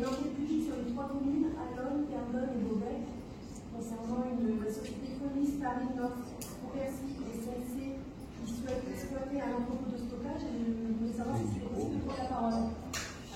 enquête publique sur les 3 communes, Allonne, Terrebonne et Beauvais, concernant la société Phonis Paris Nord Percy et SNC qui souhaite exploiter un entrepôt de stockage. Et je voulais savoir si c'était possible de prendre la parole.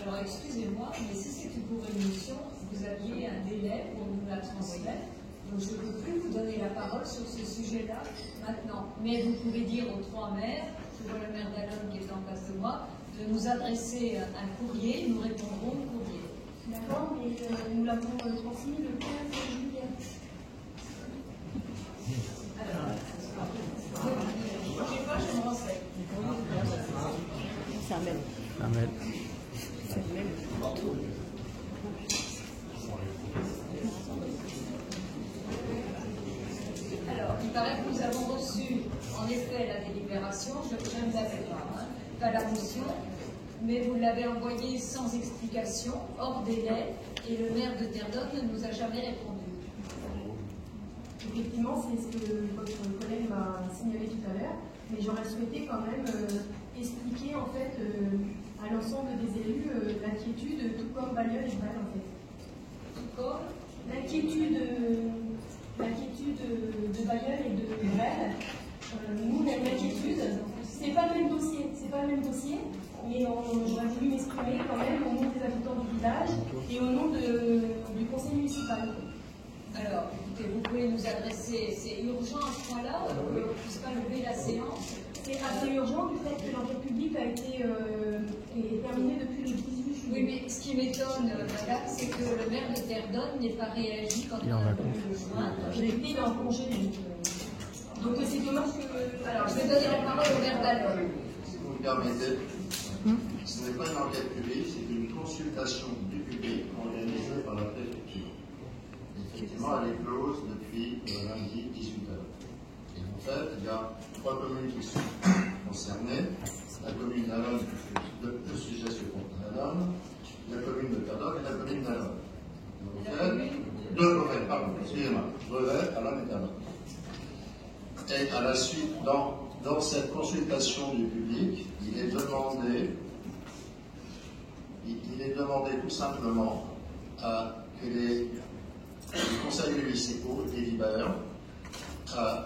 Alors excusez-moi, mais si c'est pour une mission, vous aviez un délai pour nous la transmettre. Donc je ne peux plus vous donner la parole sur ce sujet-là maintenant. Mais vous pouvez dire aux 3 maires, je vois le maire d'Allonne qui est en face de moi, de nous adresser un courrier, nous répondrons au courrier. D'accord, mais nous l'avons transmis le 15 juillet. Alors, ne bougez pas, je me renseigne. C'est un mail. Un mail. C'est un mail. Alors, il paraît que nous avons reçu en effet la délibération, je ne l'avais pas la motion, mais vous l'avez envoyée sans explication, hors délai, et le maire de Terrebonne ne nous a jamais répondu. Effectivement, c'est ce que votre collègue m'a signalé tout à l'heure, mais j'aurais souhaité quand même expliquer en fait à l'ensemble des élus l'inquiétude, tout comme Bailleul et Val en fait. Tout comme L'inquiétude de Bailleul et de Val, nous on a une inquiétude, c'est pas le même dossier, mais j'aurais voulu m'exprimer quand même au nom des habitants du village et au nom du conseil municipal. Alors, écoutez, vous pouvez nous adresser, c'est urgent à ce point-là, on ne puisse pas lever la séance. C'est assez urgent du fait que l'enquête publique a été est terminée depuis le 18 juillet. Oui, mais ce qui m'étonne, madame, c'est que le maire de Terrebonne n'ait pas réagi quand on a voulu le joindre. Je l'ai pris en congé. Donc c'est dommage que... Alors, je vais donner la parole au maire d'Allonne. Si vous me permettez, ce n'est pas une enquête publique, c'est une consultation du public organisée par la préfecture. Effectivement, elle est close depuis lundi 18h. Et en fait, il y a 3 communes qui sont concernées. La commune d'Allonne, le sujet se compte à Allonne, la commune de Terrebonne et la commune d'Allonne. De Beauvais, pardon, excusez-moi. Beauvais, Allonne et Terrebonne. Et à la suite, dans cette consultation du public, il est demandé tout simplement que les conseils municipaux délibèrent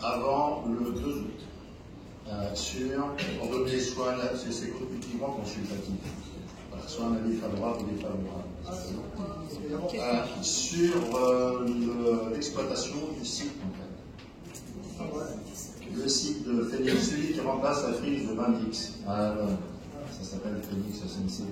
avant le 2 août pour donner soit c'est effectivement consultatif, soit un avis favorable ou défavorable, sur l'exploitation du site en fait. Le site de Phoenix, celui qui remplace la friche de Bindix. Ça s'appelle Phoenix SNC.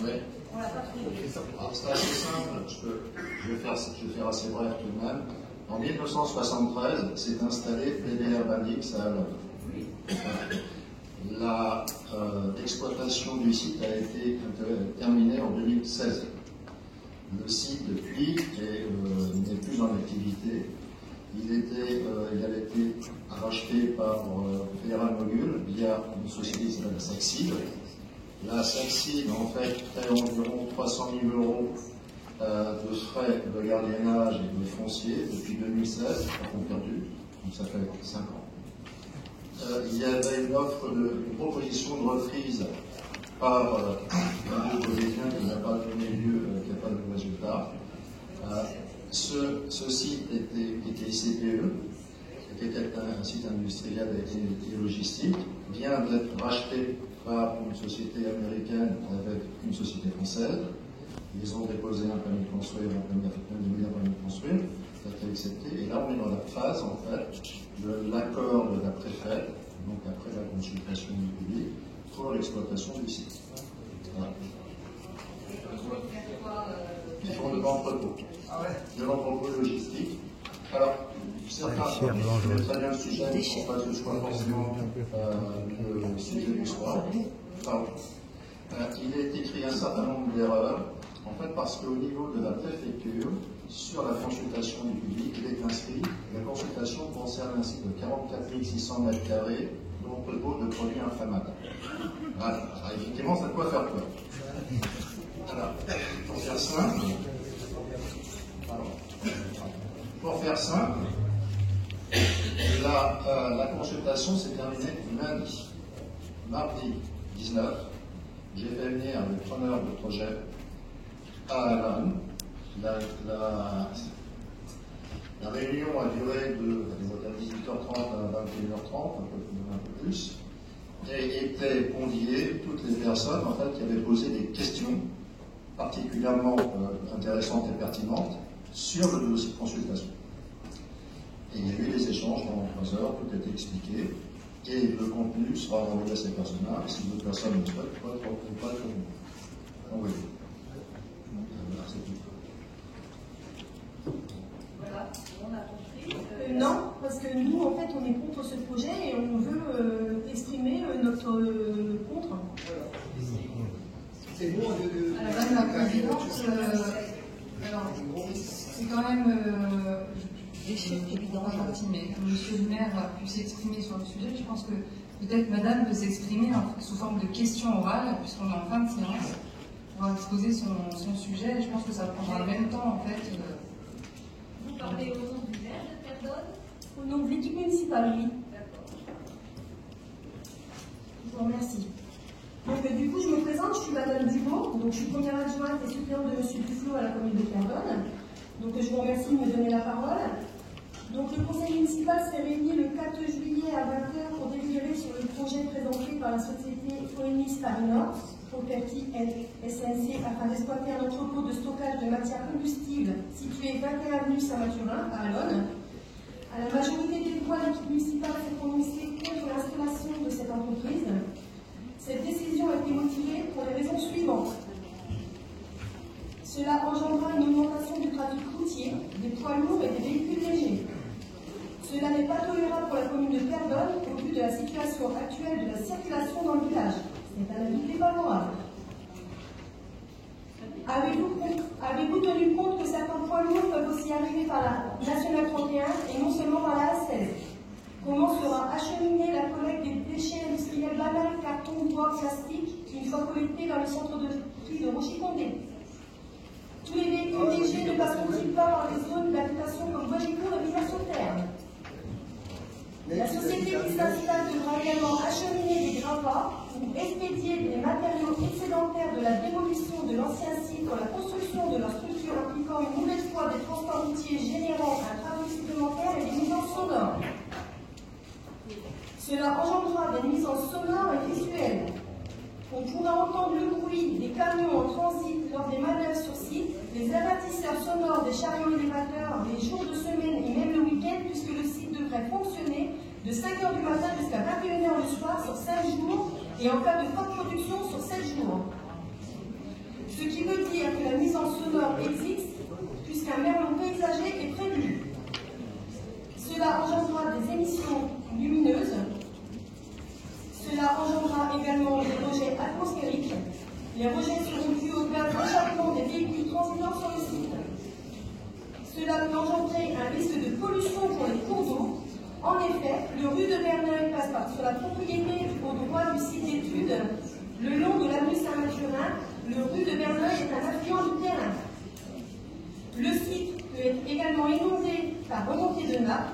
Oui. C'est assez simple, je vais faire assez bref tout de même. En 1973, s'est installé PDR Bindix à Allonne. L'exploitation du site a été terminée en 2016. Le site, depuis, n'est plus en activité. Il avait été racheté par Fédéral Mogul via une société qui s'appelle Saxid. La Saxid, en fait, fait environ 300 000 € de frais de gardiennage et de foncier depuis 2016, par contre perdu, donc ça fait 5 ans. Il y avait une proposition de reprise par un groupe collégiens qui n'a pas donné lieu, qui n'a pas donné de résultat. Ce site était ICPE, qui était un site industriel et logistique, vient d'être racheté par une société américaine avec une société française. Ils ont déposé un permis de construire, un permis de construire, ça a été accepté. Et là, on est dans la phase, en fait, de l'accord de la préfète, donc après la consultation du public, pour l'exploitation du site. Voilà. Ils font de l'entrepôt. De l'entrepôt logistique. Alors, certains connaissent très bien le sujet, il ne faut pas que ce soit forcément le sujet du soir. Il est écrit un certain nombre d'erreurs, en fait parce qu'au niveau de la préfecture, sur la consultation du public, il est inscrit la consultation concerne un site de 44 600 m² d'entrepôt de produits inflammables. Voilà. Alors, effectivement, ça peut faire peur. Alors, pour faire simple, la consultation s'est terminée lundi. mardi 19, j'ai fait venir le preneur de projet à Alonne. La réunion a duré de 18h30 à 21h30, un peu plus, et étaient conviées toutes les personnes en fait, qui avaient posé des questions particulièrement intéressantes et pertinentes sur le dossier de consultation. Et il y a eu des échanges pendant 3 heures, tout a été expliqué, et le contenu sera envoyé à ces personnes-là. Si d'autres personnes le souhaitent, pas envoyer. Voilà, c'est tout. Voilà, on a compris. Non, parce que nous, en fait, on est contre ce projet et on veut exprimer notre contre. C'est bon de... Madame la Présidente, alors, c'est quand même évident, gentil, mais que Monsieur le maire puisse s'exprimer sur le sujet, je pense que peut-être Madame peut s'exprimer sous forme de questions orales, puisqu'on est en fin de séance, pour exposer son sujet. Je pense que ça prendra le même temps, en fait. Vous parlez au nom du maire de Perdonne? Au nom de l'équipe municipale, oui. D'accord. Je vous remercie. Donc, du coup, je me présente, je suis Madame Dumont, donc je suis première adjointe et suppléante de Monsieur Duflo à la commune de Perdonne. Donc, je vous remercie de me donner la parole. Donc, le conseil municipal s'est réuni le 4 juillet à 20h pour délibérer sur le projet présenté par la société Phoenix Paris Nord, Property SNC, afin d'exploiter un entrepôt de stockage de matières combustibles situé 21 avenue Saint-Mathurin à Alonne. À la majorité des voix, l'équipe municipale s'est prononcée contre l'installation de cette entreprise. Cette décision a été motivée pour les raisons suivantes. Cela engendrera une augmentation du trafic routier, des poids lourds et des véhicules légers. Cela n'est pas tolérable pour la commune de Perdonne au vu de la situation actuelle de la circulation dans le village. C'est un avis défavorable. Avez-vous tenu compte que certains poids lourds peuvent aussi arriver par la Nationale 31 et non seulement par la A16? Comment sera acheminée la collecte des déchets industriels banals, carton, bois, plastique, une fois collectés dans le centre de tri de Rochicondé? Tous les véhicules légers ne passeront-ils pas par les zones d'habitation comme Bogicourt et Villers-sur-Terre? La société qui s'installe devra également acheminer des gravats ou expédier des matériaux excédentaires de la démolition de l'ancien site pour la construction de leur structure impliquant une nouvelle fois des transports routiers générant un travail supplémentaire et des nuisances sonores. Cela engendrera des nuisances sonores et visuelles. On pourra entendre le bruit des camions en transit lors des manœuvres sur site, les avertisseurs sonores des chariots élévateurs les jours de semaine et même le week-end, puisque le site devrait fonctionner de 5h du matin jusqu'à 21h le soir sur 5 jours et en cas de forte production sur 7 jours. Ce qui veut dire que la nuisance sonore existe, puisqu'un merlon paysager est prévu. Cela engendrera des émissions lumineuses. Cela engendrera également des rejets atmosphériques. Les rejets seront dus au gaz d'échappement des véhicules transitant sur le site. Cela peut engendrer un risque de pollution pour les cours d'eau. En effet, le rue de Verneuil passe sur la propriété au droit du site d'études. Le long de l'avenue Saint-Mathurin, le rue de Verneuil est un affluent du terrain. Le site peut être également inondé par remontée de nappe.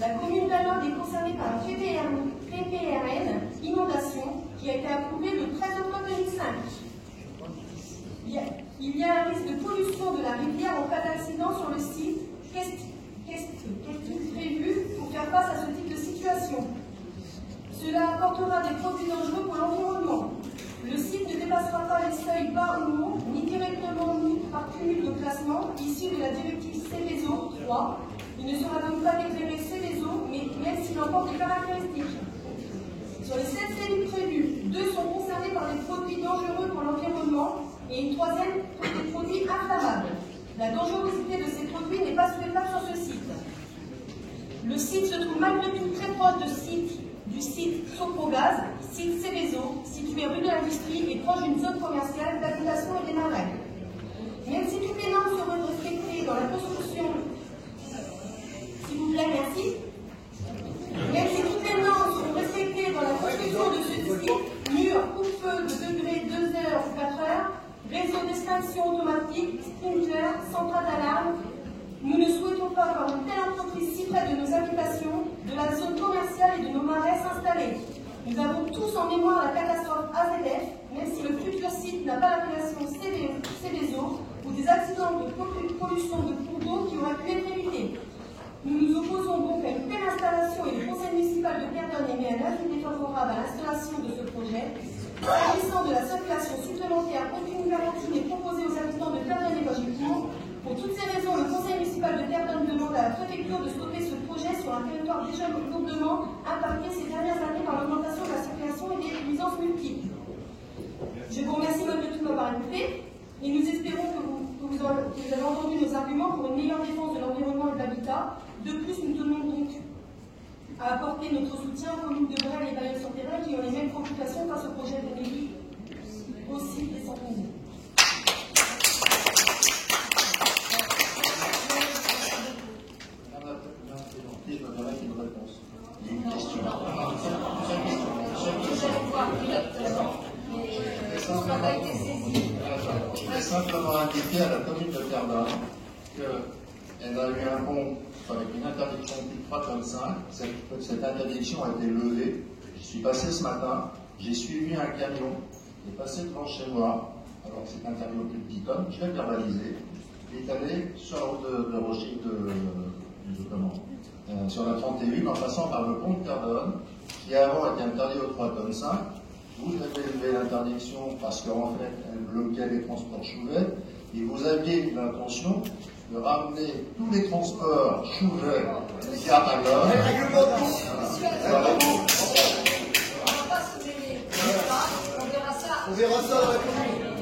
La commune d'Alonne est concernée par un PPRN inondation qui a été approuvé le 13 octobre 2005. Il y a un risque de pollution de la rivière en cas d'accident sur le site. Qu'est-il prévu pour faire face à ce type de situation? Cela apportera des produits dangereux pour l'environnement. Le site ne dépassera pas les seuils bas ou hauts, ni directement ni par cumul de classement, issu de la directive Céveso 3. Il ne sera donc pas déclaré Céveso, mais même s'il emporte des caractéristiques. Sur les 7 cellules prévues, 2 sont concernées par des produits dangereux pour l'environnement et une troisième pour des produits inflammables. La dangerosité de ces produits n'est pas souhaitable sur ce site. Le site se trouve malgré tout très proche du site Sopogaz, site Céveso, situé rue de l'Industrie et proche d'une zone commerciale d'habitation et des marais. Même si toutes les normes seront respectées dans la construction, s'il vous plaît, merci. Même si toutes les normes sont respectées dans la construction de ce site, mur, coupe-feu de degrés 2 heures ou 4 heures, réseau d'extinction automatique, sprinkler, centrale d'alarme, nous ne souhaitons pas voir une telle entreprise si près de nos habitations, de la zone commerciale et de nos marais s'installer. Nous avons tous tous en mémoire la catastrophe AZF, même si le futur site n'a pas l'appellation Céveso, ou des accidents de pollution de cours d'eau qui auraient pu être évités. Nous nous opposons donc à une telle installation et le conseil municipal de Verdun émet un avis défavorable à l'installation de ce projet. S'agissant de la circulation supplémentaire, aucune garantie n'est proposée aux habitants de Verdun et Logicourt. Pour toutes ces raisons, le conseil municipal de Verdun demande à la préfecture de stopper ce projet sur un territoire déjà lourdement impacté ces dernières années par l'augmentation de la circulation et des nuisances multiples. Je vous remercie malgré tout de m'avoir écouté et nous espérons que vous avez entendu nos arguments pour une meilleure défense de l'environnement et de l'habitat. De plus, nous tenons donc à apporter notre soutien aux communes de Brel et Bailleul-sur-Terrain qui ont les mêmes préoccupations face au projet de mairie aussi décentralisé. Madame la Présidente, je me permets une réponse. Il y a une question. Je vais simplement indiquer à la commune de Verdun qu'elle a eu un pont avec une interdiction de plus de 3,5 tonnes. Cette interdiction a été levée. Je suis passé ce matin, j'ai suivi un camion qui est passé devant chez moi, alors que c'est un camion plus de 10 tonnes, je l'ai verbalisé. Il est allé sur la route de Rocher, sur la 31, en passant par le pont de Verdun, qui avant était interdit aux 3,5 tonnes. Vous avez levé l'interdiction parce qu'en fait, elle bloquait les transports chouvettes, et vous aviez l'intention de ramener tous les transports chouvettes via Bagnoles. On va pas se mêler. On verra ça. On verra ça dans la commune.